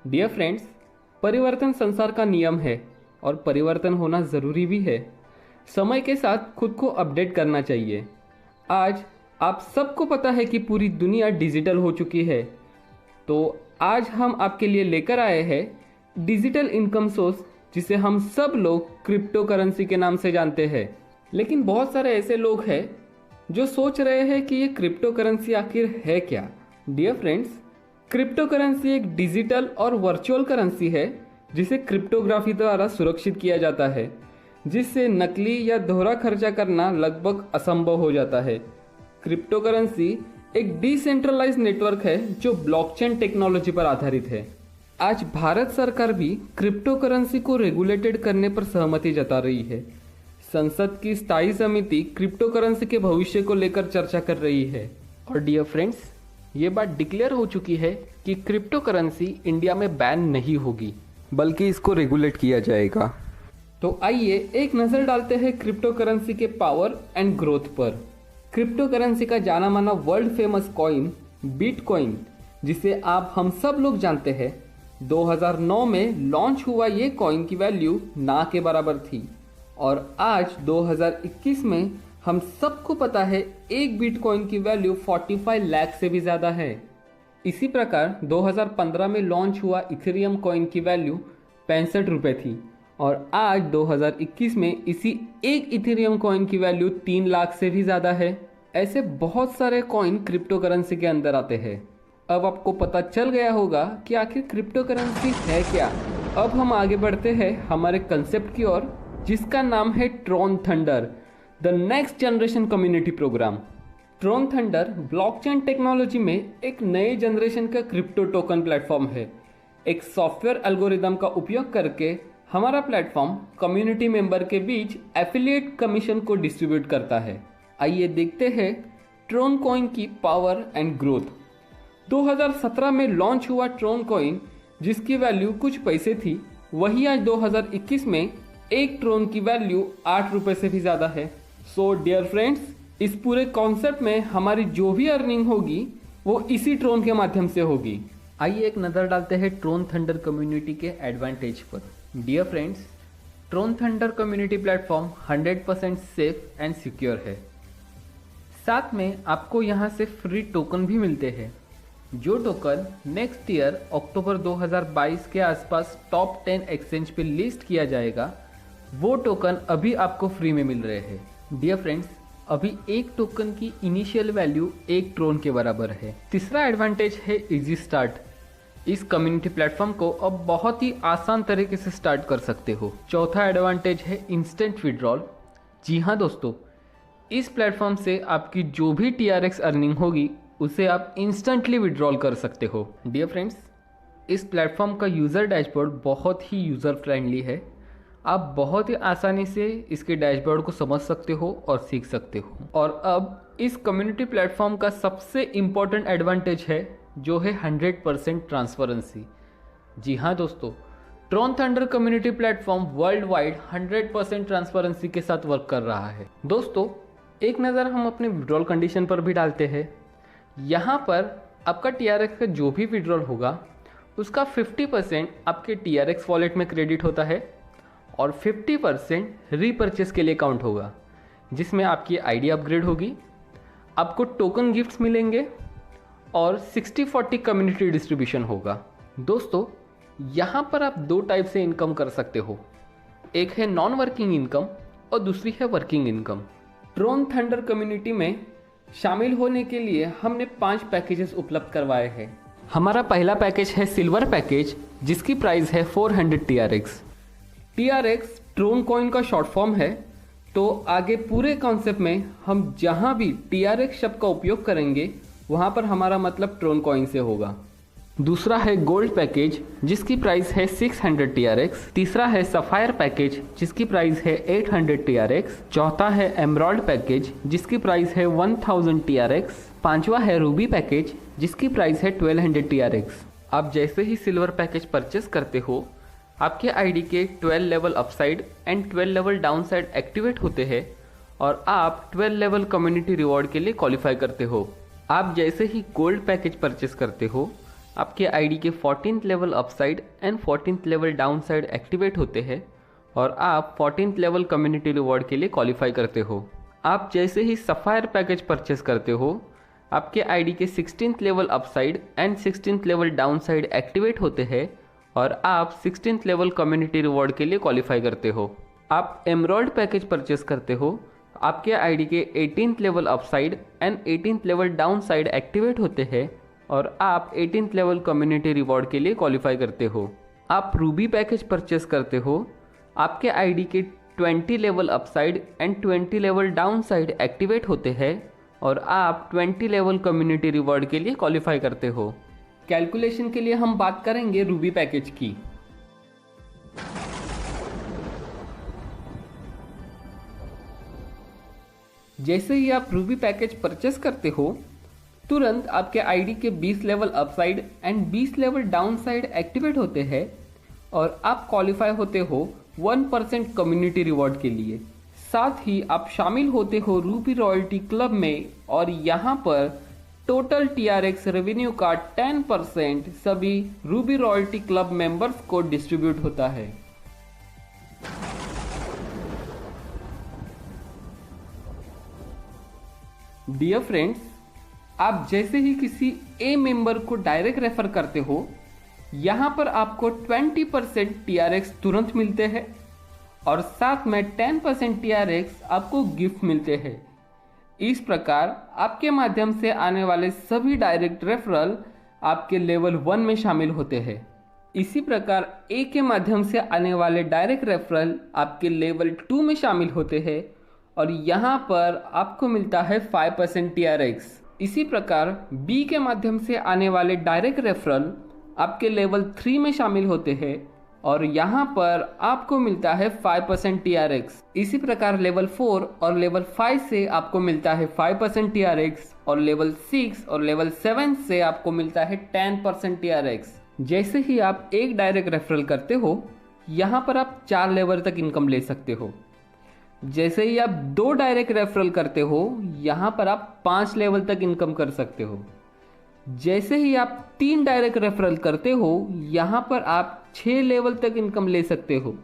Dear friends, परिवर्तन संसार का नियम है और परिवर्तन होना ज़रूरी भी है। समय के साथ खुद को अपडेट करना चाहिए। आज आप सबको पता है कि पूरी दुनिया डिजिटल हो चुकी है, तो आज हम आपके लिए लेकर आए हैं डिजिटल इनकम सोर्स, जिसे हम सब लोग क्रिप्टो करेंसी के नाम से जानते हैं। लेकिन बहुत सारे ऐसे लोग हैं जो सोच रहे हैं कि ये क्रिप्टो करेंसी आखिर है क्या। डियर फ्रेंड्स, क्रिप्टो करेंसी एक डिजिटल और वर्चुअल करेंसी है जिसे क्रिप्टोग्राफी द्वारा सुरक्षित किया जाता है, जिससे नकली या दोहरा खर्चा करना लगभग असंभव हो जाता है। क्रिप्टो करेंसी एक डिसेंट्रलाइज नेटवर्क है जो ब्लॉकचेन टेक्नोलॉजी पर आधारित है। आज भारत सरकार भी क्रिप्टो करेंसी को रेगुलेटेड करने पर सहमति जता रही है। संसद की स्थायी समिति क्रिप्टो करेंसी के भविष्य को लेकर चर्चा कर रही है। और डियर फ्रेंड्स, ये बात डिक्लेयर हो चुकी है कि क्रिप्टो करेंसी इंडिया में बैन नहीं होगी, बल्कि इसको रेगुलेट किया जाएगा। तो आइए एक नज़र डालते हैं क्रिप्टो करेंसी के पावर एंड ग्रोथ पर। क्रिप्टो करेंसी का जाना माना वर्ल्ड फेमस कॉइन बिटकॉइन, जिसे आप हम सब लोग जानते हैं, 2009 में लॉन्च हुआ। ये कॉइन की वैल्यू ना के बराबर थी और आज 2021 में हम सबको पता है एक बिटकॉइन की वैल्यू 45 लाख से भी ज़्यादा है। इसी प्रकार 2015 में लॉन्च हुआ इथेरियम कॉइन की वैल्यू 65 रुपये थी और आज 2021 में इसी एक इथेरियम कॉइन की वैल्यू 3 लाख से भी ज़्यादा है। ऐसे बहुत सारे कॉइन क्रिप्टो करेंसी के अंदर आते हैं। अब आपको पता चल गया होगा कि आखिर क्रिप्टो करेंसी है क्या। अब हम आगे बढ़ते हैं हमारे कंसेप्ट की ओर, जिसका नाम है Tron Thunder, the next generation community programme. Tron Thunder blockchain technology में एक नए जनरेशन का क्रिप्टो टोकन प्लेटफॉर्म है। एक सॉफ्टवेयर एल्गोरिदम का उपयोग करके हमारा प्लेटफॉर्म कम्युनिटी मेंबर के बीच एफिलिएट कमीशन को डिस्ट्रीब्यूट करता है। आइए देखते हैं ट्रॉन कॉइन की पावर एंड ग्रोथ। 2017 में लॉन्च हुआ ट्रॉन कॉइन, जिसकी वैल्यू कुछ पैसे थी, वही आज 2021 में एक ट्रॉन की वैल्यू 8 रुपये से भी ज़्यादा है। सो डियर फ्रेंड्स, इस पूरे कॉन्सेप्ट में हमारी जो भी अर्निंग होगी वो इसी ट्रॉन के माध्यम से होगी। आइए एक नज़र डालते हैं ट्रॉन थंडर कम्युनिटी के एडवांटेज पर। Dear friends, Tron Thunder community platform 100% safe and secure है। साथ में आपको यहाँ से फ्री टोकन भी मिलते हैं। जो टोकन नेक्स्ट ईयर अक्टूबर 2022 के आसपास टॉप 10 एक्सचेंज पे लिस्ट किया जाएगा, वो टोकन अभी आपको फ्री में मिल रहे हैं। डियर फ्रेंड्स, अभी एक टोकन की इनिशियल वैल्यू 1 ट्रॉन के बराबर है। तीसरा एडवांटेज है इजी स्टार्ट। इस कम्युनिटी प्लेटफॉर्म को अब बहुत ही आसान तरीके से स्टार्ट कर सकते हो। चौथा एडवांटेज है इंस्टेंट विड्रॉल। जी हाँ दोस्तों, इस प्लेटफॉर्म से आपकी जो भी TRX अर्निंग होगी उसे आप इंस्टेंटली विड्रॉल कर सकते हो। डियर फ्रेंड्स, इस प्लेटफॉर्म का यूज़र डैशबोर्ड बहुत ही यूज़र फ्रेंडली है। आप बहुत ही आसानी से इसके डैशबोर्ड को समझ सकते हो और सीख सकते हो। और अब इस कम्युनिटी प्लेटफॉर्म का सबसे इम्पॉर्टेंट एडवांटेज है जो है 100% ट्रांसपेरेंसी। जी हाँ दोस्तों, Tron Thunder community platform world wide 100% transparency के साथ वर्क कर रहा है। दोस्तों, एक नज़र हम अपने विड्रॉल कंडीशन पर भी डालते हैं। यहाँ पर आपका TRX का जो भी विड्रॉल होगा उसका 50% आपके TRX वॉलेट में क्रेडिट होता है और 50% रीपर्चेस के लिए काउंट होगा, जिसमें आपकी आईडी अपग्रेड होगी, आपको टोकन गिफ्ट्स मिलेंगे और 60-40 कम्युनिटी डिस्ट्रीब्यूशन होगा। दोस्तों, यहाँ पर आप 2 टाइप से इनकम कर सकते हो। एक है नॉन वर्किंग इनकम और दूसरी है working income. Tron Thunder community में शामिल होने के लिए हमने 5 पैकेजेस उपलब्ध करवाए हैं। हमारा पहला पैकेज है सिल्वर पैकेज, जिसकी प्राइस है 400 TRX। TRX ट्रॉन कॉइन का शॉर्ट फॉर्म है, तो आगे पूरे कॉन्सेप्ट में हम जहाँ भी TRX शब्द का उपयोग करेंगे वहाँ पर हमारा मतलब ट्रॉन कॉइन से होगा। दूसरा है गोल्ड पैकेज, जिसकी प्राइस है 600 TRX। तीसरा है सफायर पैकेज, जिसकी प्राइस है 800 TRX। चौथा है एमराल्ड पैकेज, जिसकी प्राइस है 1000 TRX। पांचवा है रूबी पैकेज, जिसकी प्राइस है 1200 TRX। आप जैसे ही सिल्वर पैकेज परचेस करते हो, आपके आईडी के 12 level upside and 12 level downside activate होते हैं और आप 12 लेवल कम्युनिटी रिवॉर्ड के लिए क्वालिफाई करते हो। आप जैसे ही गोल्ड पैकेज परचेस करते हो, आपके आईडी के 14th level upside and 14th level downside activate होते हैं और आप 14th लेवल कम्युनिटी रिवॉर्ड के लिए क्वालिफाई करते हो। आप जैसे ही सफ़ायर पैकेज परचेस करते हो, आपके आईडी के 16th level upside and 16th level downside activate होते हैं और आप 16th लेवल कम्युनिटी रिवॉर्ड के लिए क्वालिफाई करते हो। आप एमराल्ड पैकेज परचेस करते हो, आपके आईडी के 18th level upside and 18th level downside activate होते हैं और आप 18th लेवल कम्युनिटी रिवॉर्ड के लिए क्वालिफाई करते हो। आप रूबी पैकेज परचेस करते हो, आपके आईडी के 20 level upside and 20 level downside activate होते हैं और आप 20 लेवल कम्युनिटी रिवॉर्ड के लिए क्वालिफाई करते हो। कैलकुलेशन के लिए हम बात करेंगे रूबी पैकेज की। जैसे ही आप रूबी पैकेज परचेस करते हो, तुरंत आपके आईडी के 20 level upside and 20 level downside activate होते हैं और आप क्वालिफाई होते हो 1% कम्युनिटी रिवॉर्ड के लिए। साथ ही आप शामिल होते हो रूबी रॉयल्टी क्लब में और यहाँ पर टोटल TRX रेवेन्यू का 10% सभी रूबी रॉयल्टी क्लब मेंबर्स को डिस्ट्रीब्यूट होता है। डियर फ्रेंड्स, आप जैसे ही किसी ए मेंबर को डायरेक्ट रेफर करते हो, यहाँ पर आपको 20% TRX तुरंत मिलते हैं और साथ में 10% TRX आपको गिफ्ट मिलते हैं। इस प्रकार आपके माध्यम से आने वाले सभी डायरेक्ट रेफरल आपके लेवल 1 में शामिल होते हैं। इसी प्रकार ए के माध्यम से आने वाले डायरेक्ट रेफरल आपके लेवल 2 में शामिल होते हैं और यहाँ पर आपको मिलता है 5% TRX। इसी प्रकार बी के माध्यम से आने वाले डायरेक्ट रेफरल आपके लेवल 3 में शामिल होते हैं और यहाँ पर आपको मिलता है 5% TRX। इसी प्रकार लेवल 4 और लेवल 5 से आपको मिलता है 5% TRX और लेवल 6 और लेवल 7 से आपको मिलता है 10% TRX। जैसे ही आप एक डायरेक्ट रेफरल करते हो, यहाँ पर आप 4 लेवल तक इनकम ले सकते हो। जैसे ही आप 2 डायरेक्ट रेफरल करते हो, यहाँ पर आप 5 लेवल तक इनकम कर सकते हो। जैसे ही आप 3 डायरेक्ट रेफरल करते हो, यहाँ पर आप 6 लेवल तक इनकम ले सकते हो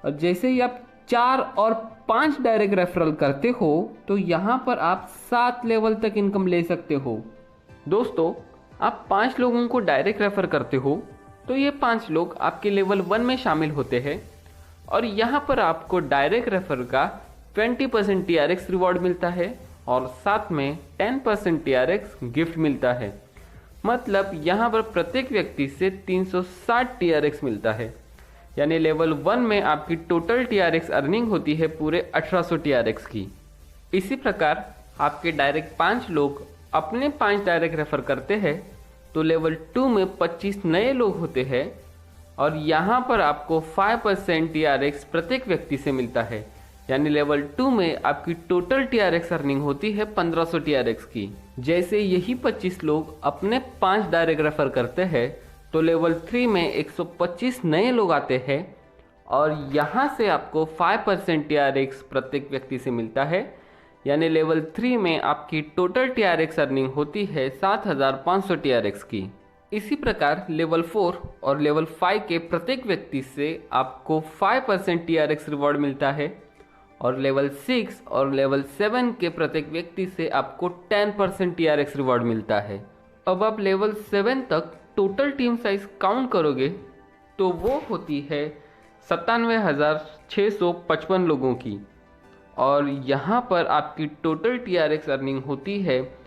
और जैसे ही आप 4 और 5 डायरेक्ट रेफरल करते हो तो यहाँ पर आप 7 लेवल तक इनकम ले सकते हो। दोस्तों, आप 5 लोगों को डायरेक्ट रेफर करते हो तो ये 5 लोग आपके लेवल 1 में शामिल होते हैं और यहाँ पर आपको डायरेक्ट रेफर का 20% TRX रिवॉर्ड मिलता है और साथ में 10% TRX गिफ्ट मिलता है। मतलब यहाँ पर प्रत्येक व्यक्ति से 360 TRX मिलता है, यानी लेवल 1 में आपकी टोटल TRX अर्निंग होती है पूरे 1800 TRX की। इसी प्रकार आपके डायरेक्ट 5 लोग अपने 5 डायरेक्ट रेफर करते हैं तो लेवल 2 में 25 नए लोग होते हैं और यहाँ पर आपको 5% TRX प्रत्येक व्यक्ति से मिलता है, यानी लेवल 2 में आपकी टोटल TRX अर्निंग होती है 1500 TRX की। जैसे यही 25 लोग अपने 5 डायरेक्ट रेफर करते हैं तो लेवल 3 में 125 नए लोग आते हैं और यहाँ से आपको 5% TRX प्रत्येक व्यक्ति से मिलता है, यानी लेवल 3 में आपकी टोटल TRX अर्निंग होती है 7500 TRX की। इसी प्रकार लेवल 4 और लेवल 5 के प्रत्येक व्यक्ति से आपको 5% TRX रिवॉर्ड मिलता है और लेवल 6 और लेवल 7 के प्रत्येक व्यक्ति से आपको 10% TRX रिवॉर्ड मिलता है। अब आप लेवल 7 तक टोटल टीम साइज काउंट करोगे तो वो होती है 97,655 लोगों की और यहाँ पर आपकी टोटल TRX अर्निंग होती है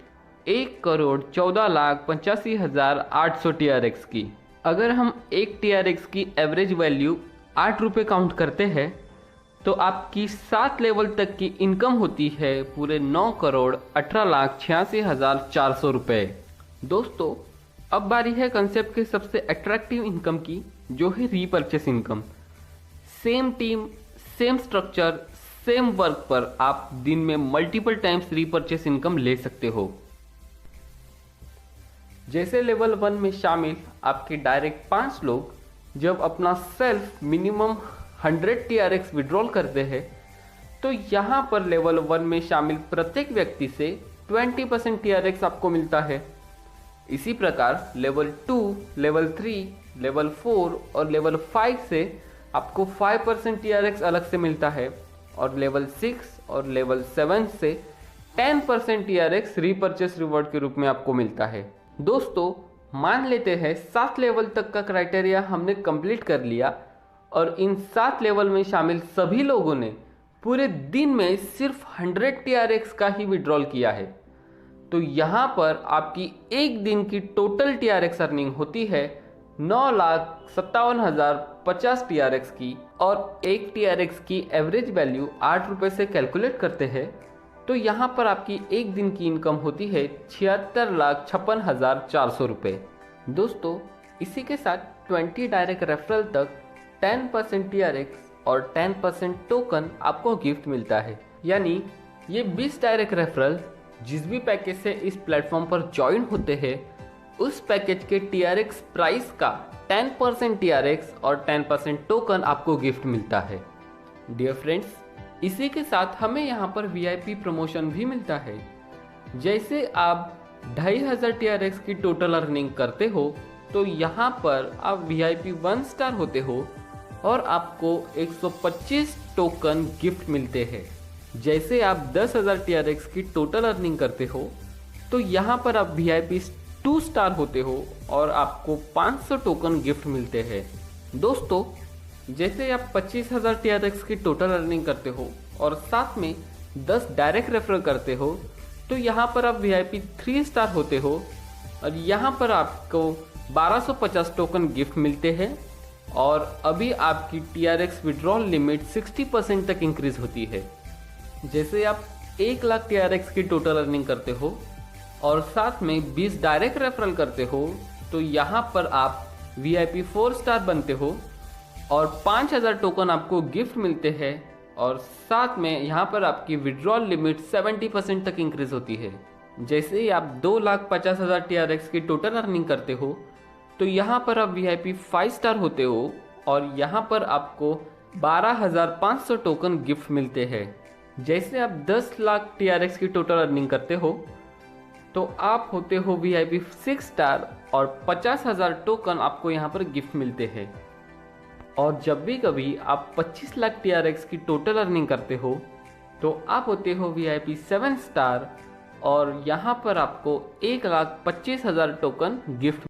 1,14,85,800 TRX की। अगर हम एक TRX की एवरेज वैल्यू 8 रुपये काउंट करते हैं तो आपकी 7 लेवल तक की इनकम होती है पूरे 9,18,86,400 रुपये। दोस्तों, अब बारी है कंसेप्ट के सबसे अट्रैक्टिव इनकम की, जो है repurchase income. Same team, same structure, same work पर आप दिन में मल्टीपल टाइम्स रीपरचेस इनकम ले सकते हो। जैसे लेवल 1 में शामिल आपके डायरेक्ट 5 लोग जब अपना सेल्फ मिनिमम 100 TRX विड्रॉल करते हैं तो यहाँ पर लेवल 1 में शामिल प्रत्येक व्यक्ति से 20% TRX आपको मिलता है। इसी प्रकार लेवल 2, लेवल 3, लेवल 4 और लेवल 5 से आपको 5% TRX अलग से मिलता है और लेवल 6 और लेवल 7 से 10% TRX रीपरचेस रिवॉर्ड के रूप में आपको मिलता है। दोस्तों, मान लेते हैं 7 लेवल तक का क्राइटेरिया हमने कंप्लीट कर लिया और इन 7 लेवल में शामिल सभी लोगों ने पूरे दिन में सिर्फ 100 TRX का ही विड्रॉल किया है, तो यहाँ पर आपकी एक दिन की टोटल TRX अर्निंग होती है 9,57,050 TRX की, और एक TRX की एवरेज वैल्यू 8 रुपये से कैलकुलेट करते हैं तो यहाँ पर आपकी एक दिन की इनकम होती है 76,56,400 रुपये। दोस्तों, इसी के साथ 20 डायरेक्ट रेफरल तक 10% TRX और 10% टोकन आपको गिफ्ट मिलता है। यानी ये 20 डायरेक्ट रेफरल जिस भी पैकेज से इस प्लेटफॉर्म पर ज्वाइन होते हैं उस पैकेज के TRX प्राइस का 10% TRX और 10% टोकन आपको गिफ्ट मिलता है। डियर फ्रेंड्स, इसी के साथ हमें यहाँ पर VIP प्रमोशन भी मिलता है। जैसे आप 2,500 TRX की टोटल अर्निंग करते हो तो यहाँ पर आप VIP 1 स्टार होते हो और आपको 125 टोकन गिफ्ट मिलते हैं। जैसे आप 10,000 TRX की टोटल अर्निंग करते हो तो यहाँ पर आप VIP 2 स्टार होते हो और आपको 500 टोकन गिफ्ट मिलते हैं। दोस्तों, जैसे आप 25,000 TRX की टोटल अर्निंग करते हो और साथ में 10 डायरेक्ट रेफरल करते हो तो यहाँ पर आप VIP 3 स्टार होते हो और यहाँ पर आपको 1250 टोकन गिफ्ट मिलते हैं और अभी आपकी TRX विड्रॉल लिमिट 60% तक इंक्रीज होती है। जैसे आप 1 लाख TRX की टोटल अर्निंग करते हो और साथ में 20 डायरेक्ट रेफरल करते हो तो यहाँ पर आप VIP 4 स्टार बनते हो और 5,000 टोकन आपको गिफ्ट मिलते हैं और साथ में यहाँ पर आपकी विड्रॉल लिमिट 70% तक इंक्रीज होती है। जैसे ही आप 2,50,000 TRX की टोटल अर्निंग करते हो तो यहाँ पर आप VIP 5 स्टार होते हो और यहाँ पर आपको 12,500 टोकन गिफ्ट मिलते हैं। जैसे आप 10 लाख TRX की टोटल अर्निंग करते हो तो आप होते हो VIP 6 स्टार और 50,000 टोकन आपको यहाँ पर गिफ्ट मिलते हैं। और जब भी कभी आप 25 लाख TRX की टोटल अर्निंग करते हो तो आप होते हो VIP 7 स्टार और यहाँ पर आपको 1,25,000 टोकन गिफ्ट